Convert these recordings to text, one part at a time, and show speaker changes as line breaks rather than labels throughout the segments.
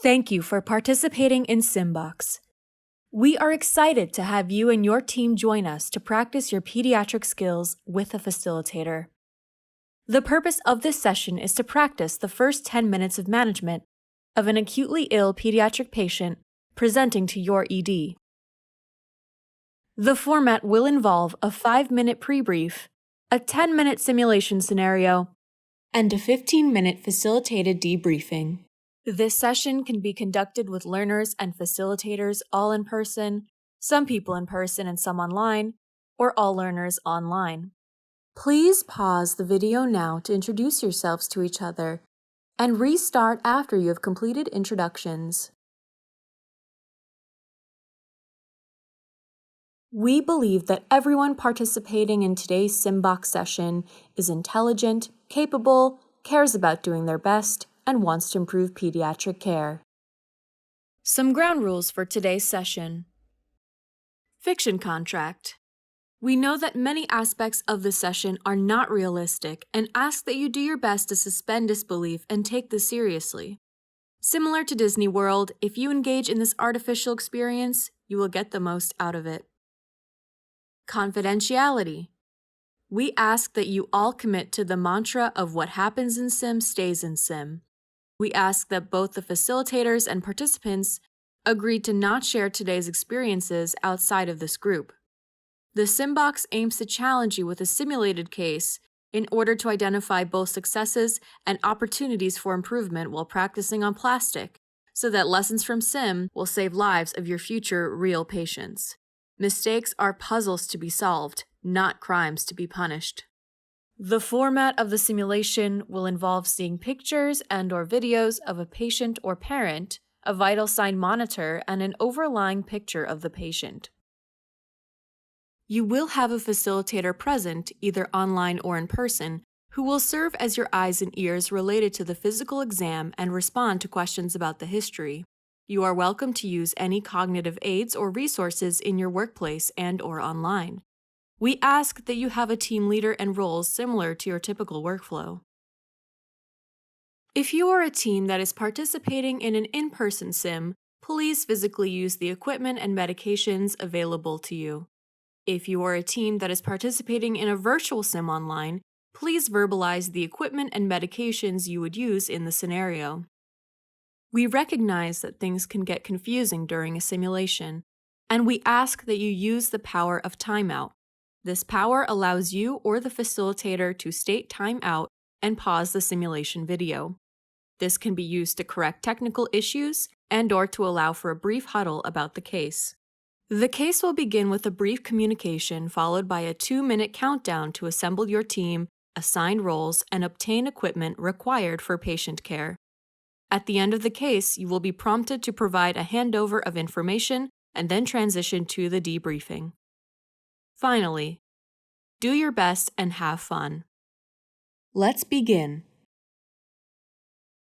Thank you for participating in SIMBOX. We are excited to have you and your team join us to practice your pediatric skills with a facilitator. The purpose of this session is to practice the first 10 minutes of management of an acutely ill pediatric patient presenting to your ED. The format will involve a 5-minute pre-brief, a 10-minute simulation scenario, and a 15-minute facilitated debriefing. This session can be conducted with learners and facilitators all in person, some people in person and some online, or all learners online. Please pause the video now to introduce yourselves to each other and restart after you have completed introductions. We believe that everyone participating in today's SIMBOX session is intelligent, capable, cares about doing their best, and wants to improve pediatric care. Some ground rules for today's session. Fiction contract. We know that many aspects of the session are not realistic and ask that you do your best to suspend disbelief and take this seriously. Similar to Disney World, if you engage in this artificial experience, you will get the most out of it. Confidentiality. We ask that you all commit to the mantra of what happens in Sim stays in Sim. We ask that both the facilitators and participants agree to not share today's experiences outside of this group. The SIMBOX aims to challenge you with a simulated case in order to identify both successes and opportunities for improvement while practicing on plastic, so that lessons from Sim will save lives of your future real patients. Mistakes are puzzles to be solved, not crimes to be punished. The format of the simulation will involve seeing pictures and/or videos of a patient or parent, a vital sign monitor, and an overlying picture of the patient. You will have a facilitator present, either online or in person, who will serve as your eyes and ears related to the physical exam and respond to questions about the history. You are welcome to use any cognitive aids or resources in your workplace and/or online. We ask that you have a team leader and roles similar to your typical workflow. If you are a team that is participating in an in-person sim, please physically use the equipment and medications available to you. If you are a team that is participating in a virtual sim online, please verbalize the equipment and medications you would use in the scenario. We recognize that things can get confusing during a simulation, and we ask that you use the power of timeout. This power allows you or the facilitator to state time out and pause the simulation video. This can be used to correct technical issues and/or to allow for a brief huddle about the case. The case will begin with a brief communication followed by a 2-minute countdown to assemble your team, assign roles, and obtain equipment required for patient care. At the end of the case, you will be prompted to provide a handover of information and then transition to the debriefing. Finally, do your best and have fun. Let's begin.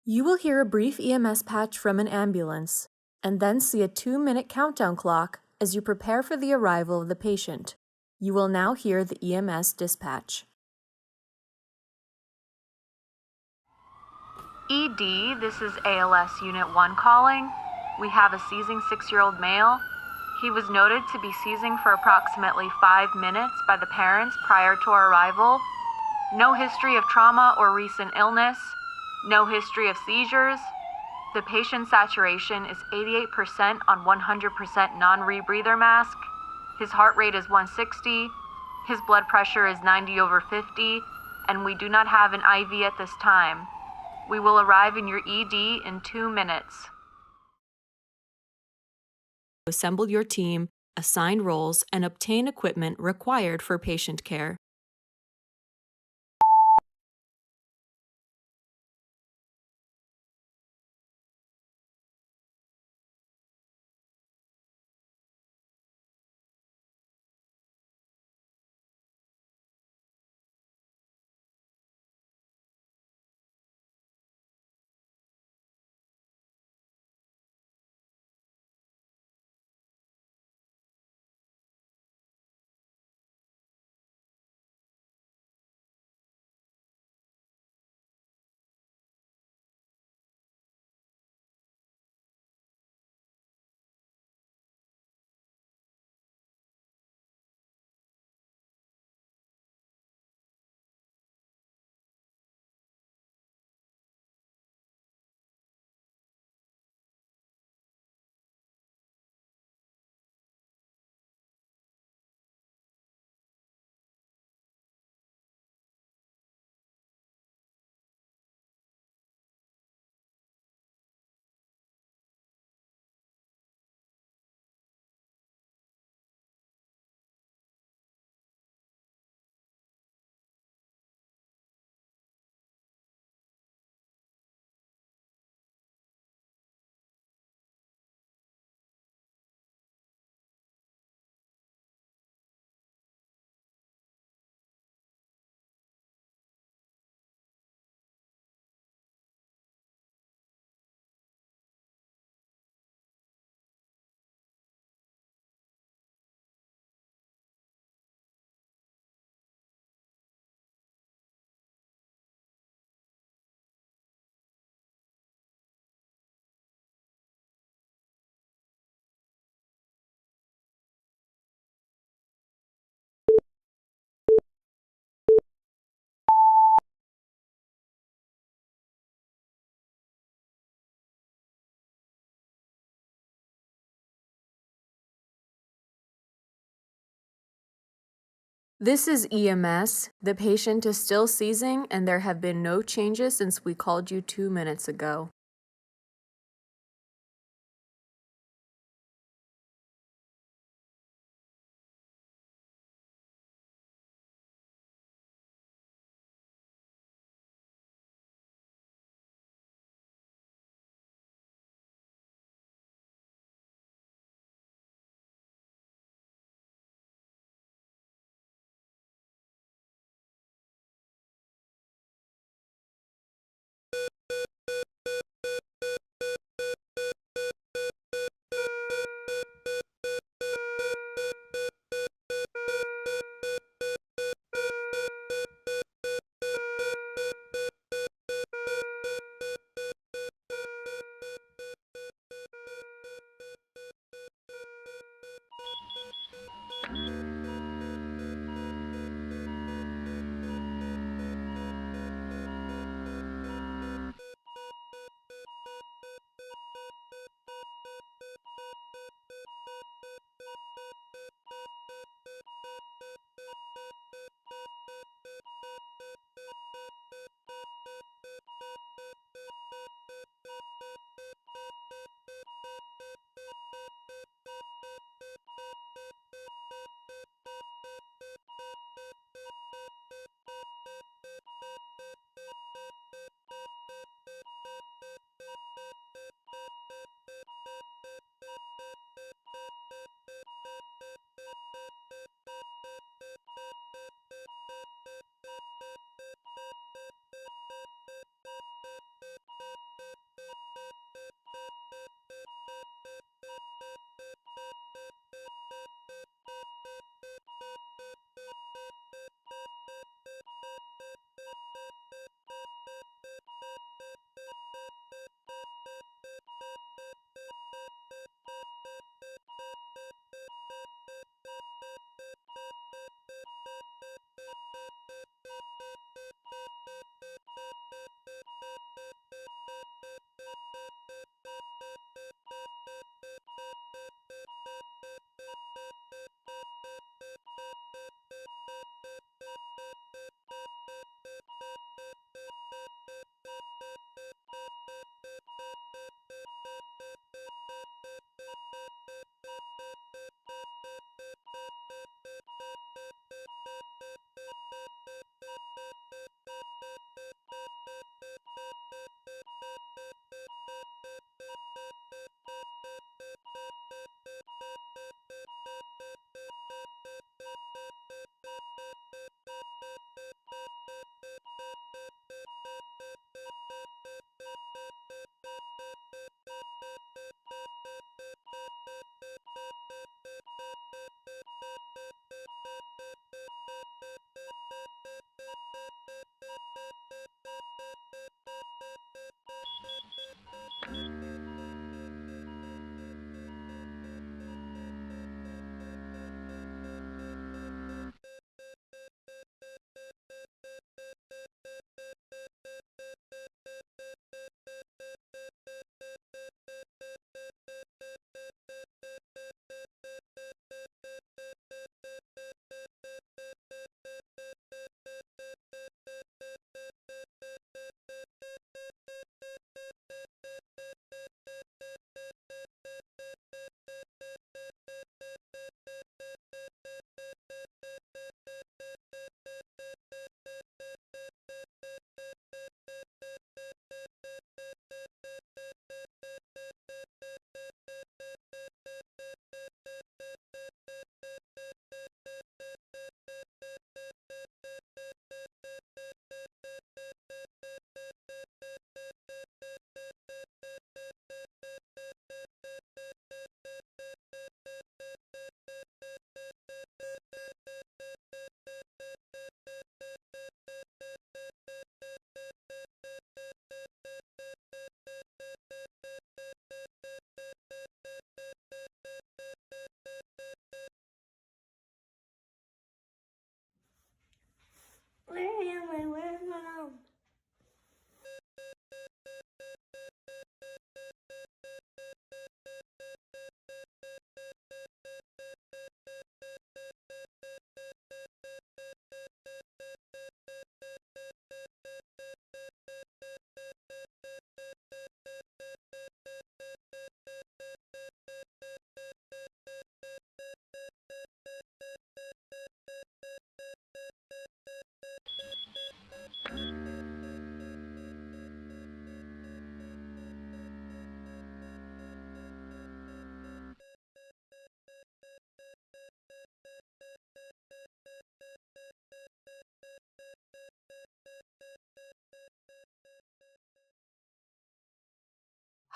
You will hear a brief EMS patch from an ambulance, and then see a 2-minute countdown clock as you prepare for the arrival of the patient. You will now hear the EMS dispatch.
ED, this is ALS Unit 1 calling. We have a seizing 6-year-old male. He was noted to be seizing for approximately 5 minutes by the parents prior to our arrival. No history of trauma or recent illness. No history of seizures. The patient's saturation is 88% on 100% non-rebreather mask. His heart rate is 160. His blood pressure is 90/50, and we do not have an IV at this time. We will arrive in your ED in 2 minutes.
Assemble your team, assign roles, and obtain equipment required for patient care. This is EMS. The patient is still seizing, and there have been no changes since we called you 2 minutes ago.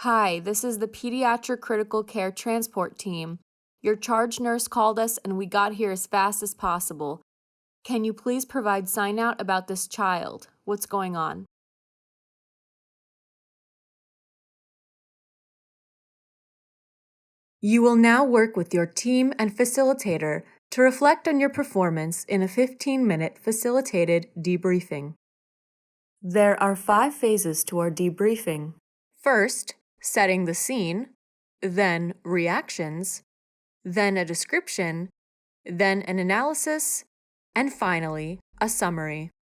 Hi, this is the Pediatric Critical Care Transport Team. Your charge nurse called us and we got here as fast as possible. Can you please provide sign out about this child? What's going on? You will now work with your team and facilitator to reflect on your performance in a 15-minute facilitated debriefing. There are 5 phases to our debriefing. First, setting the scene, then reactions, then a description, then an analysis, and finally, a summary.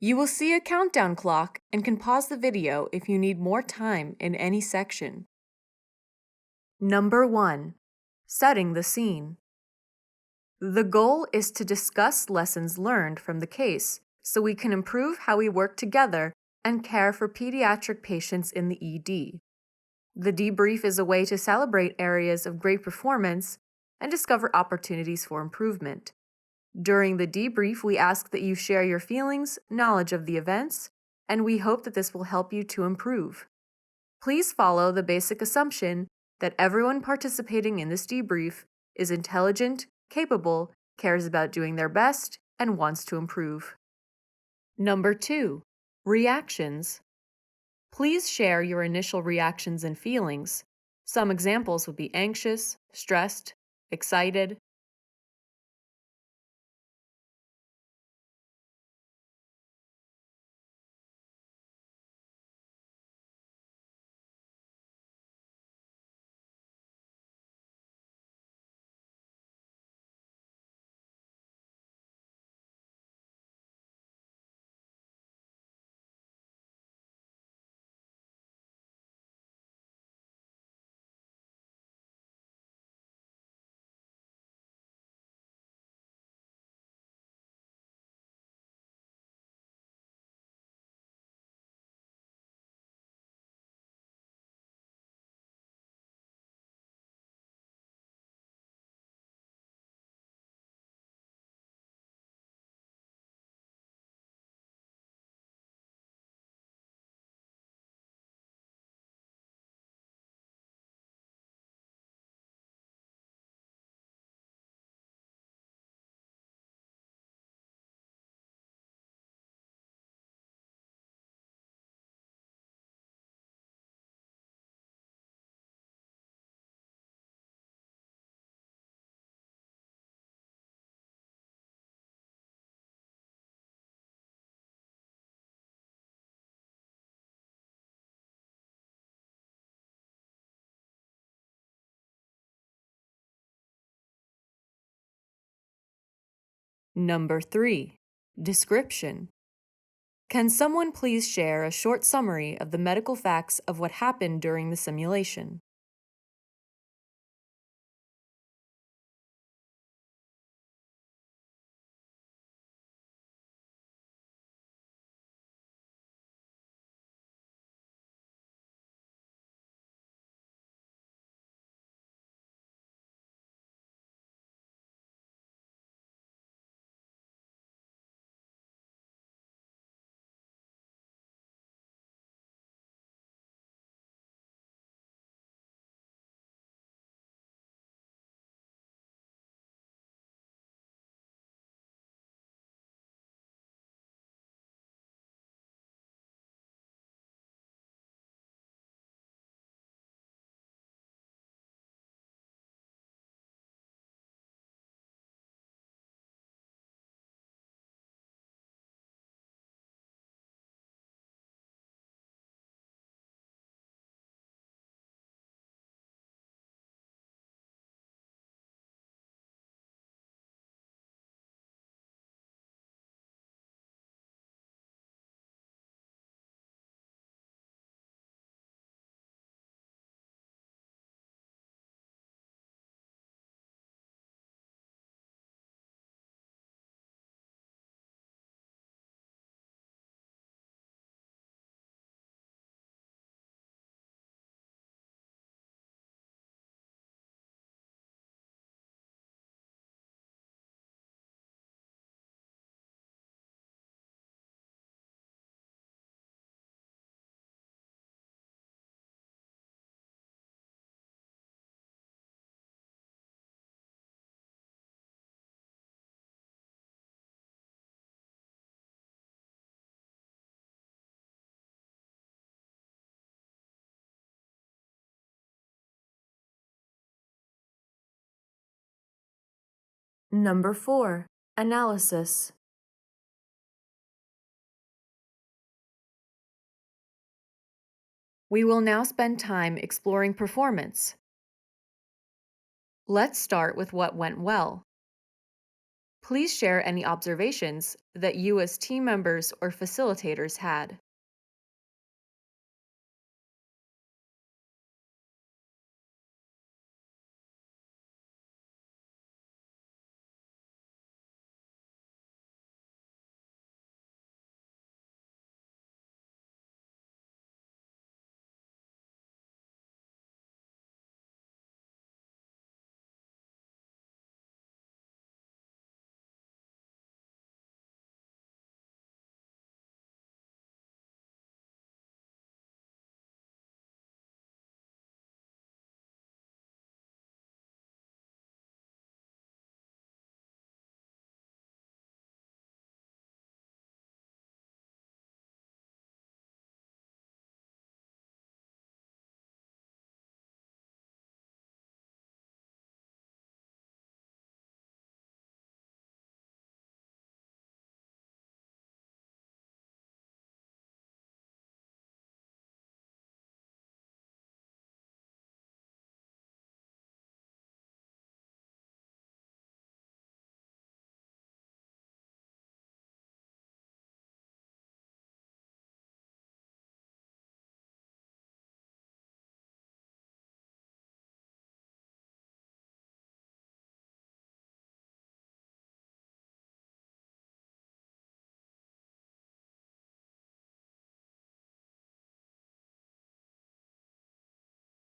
You will see a countdown clock and can pause the video if you need more time in any section. Number 1. Setting the scene. The goal is to discuss lessons learned from the case so we can improve how we work together and care for pediatric patients in the ED. The debrief is a way to celebrate areas of great performance and discover opportunities for improvement. During the debrief, we ask that you share your feelings, knowledge of the events, and we hope that this will help you to improve. Please follow the basic assumption that everyone participating in this debrief is intelligent, capable, cares about doing their best, and wants to improve. Number 2. Reactions. Please share your initial reactions and feelings. Some examples would be anxious, stressed, excited. Number 3. Description. Can someone please share a short summary of the medical facts of what happened during the simulation? Number 4. Analysis. We will now spend time exploring performance. Let's start with what went well. Please share any observations that you as team members or facilitators had.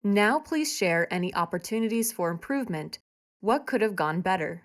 Now please share any opportunities for improvement. What could have gone better?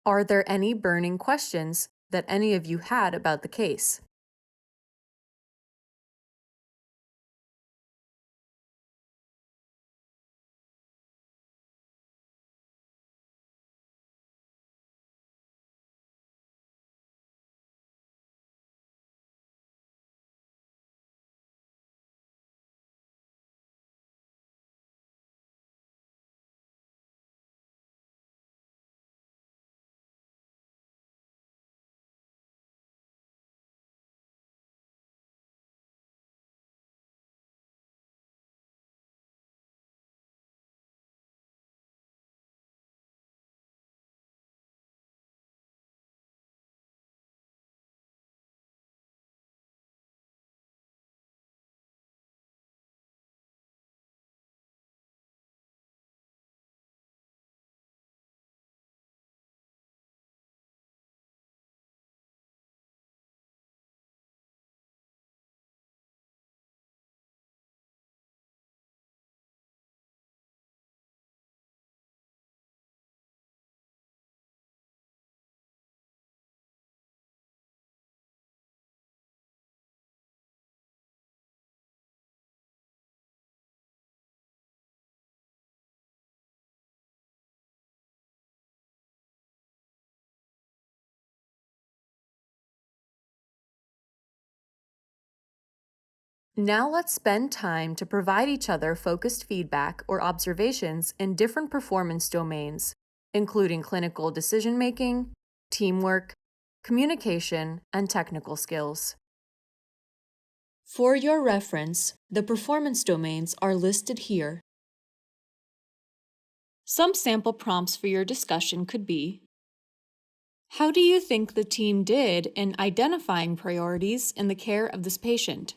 Are there any burning questions that any of you had about the case? Now let's spend time to provide each other focused feedback or observations in different performance domains, including clinical decision making, teamwork, communication, and technical skills. For your reference, the performance domains are listed here. Some sample prompts for your discussion could be: how do you think the team did in identifying priorities in the care of this patient?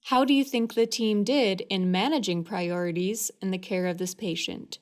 How do you think the team did in managing priorities in the care of this patient?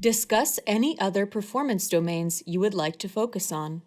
Discuss any other performance domains you would like to focus on.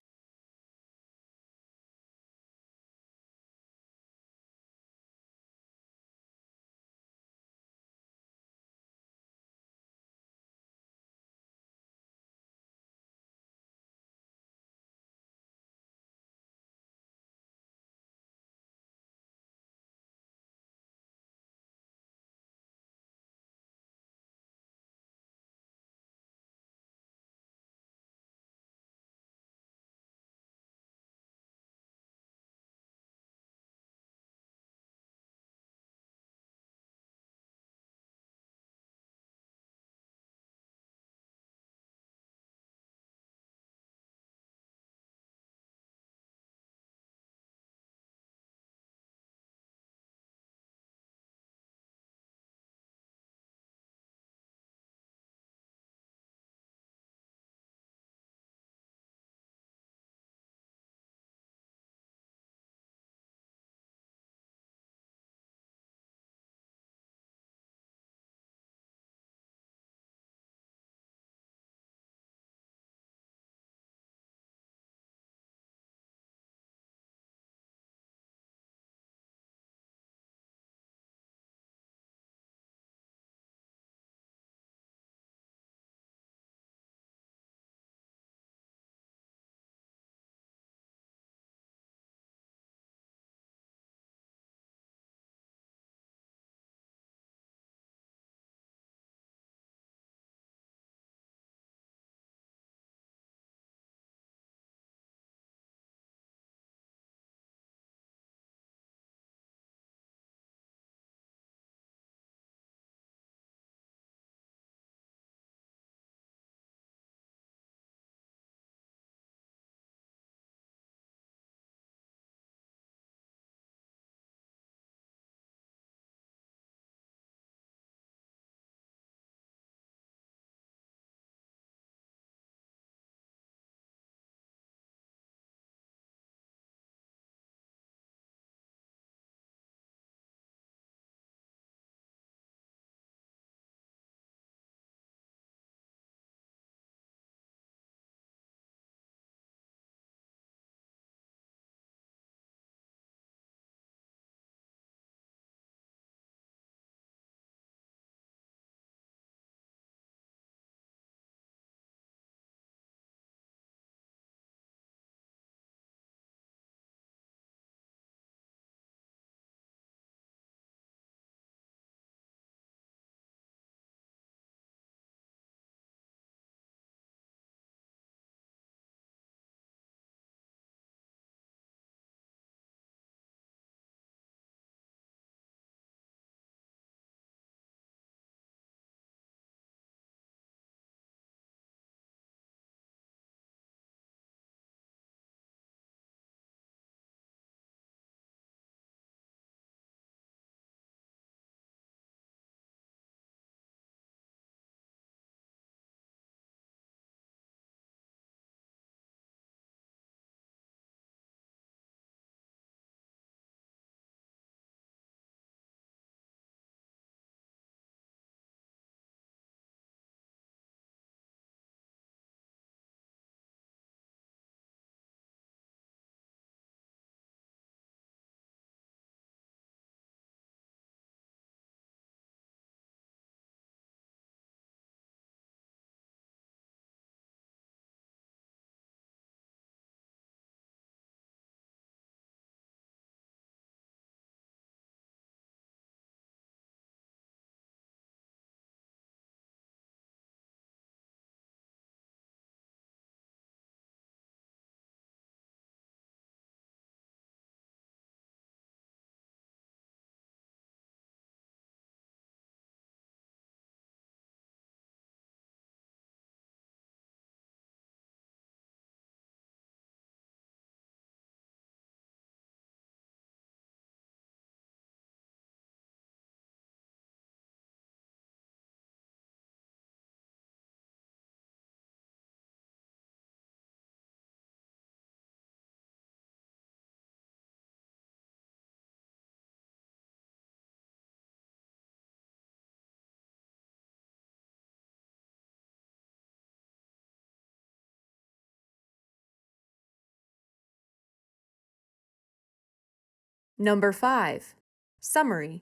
Number 5. Summary.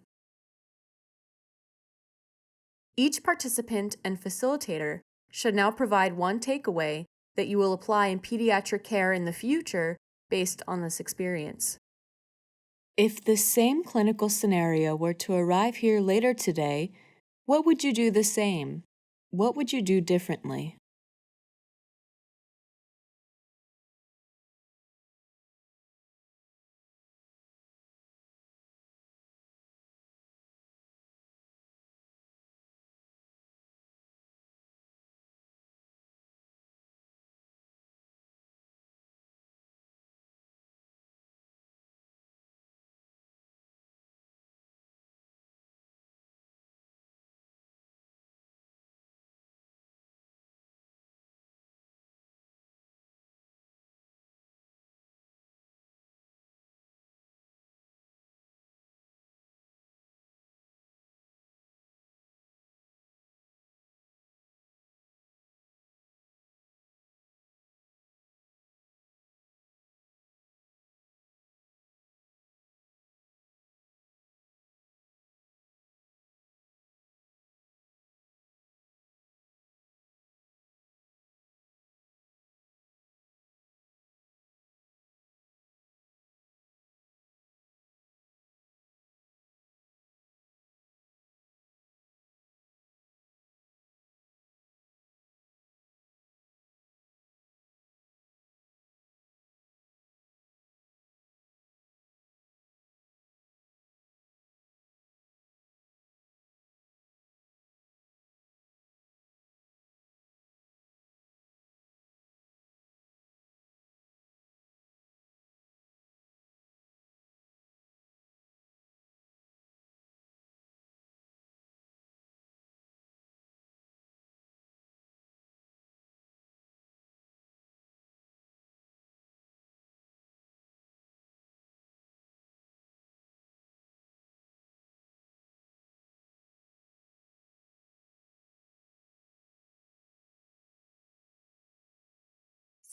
Each participant and facilitator should now provide one takeaway that you will apply in pediatric care in the future based on this experience. If the same clinical scenario were to arrive here later today, what would you do the same? What would you do differently?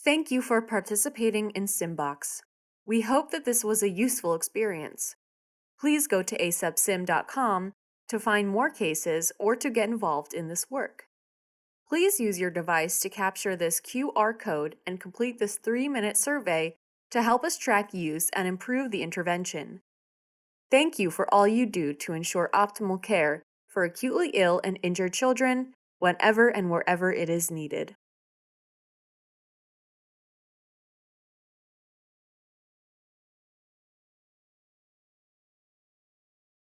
Thank you for participating in SIMBOX. We hope that this was a useful experience. Please go to asepsim.com to find more cases or to get involved in this work. Please use your device to capture this QR code and complete this 3-minute survey to help us track use and improve the intervention. Thank you for all you do to ensure optimal care for acutely ill and injured children whenever and wherever it is needed.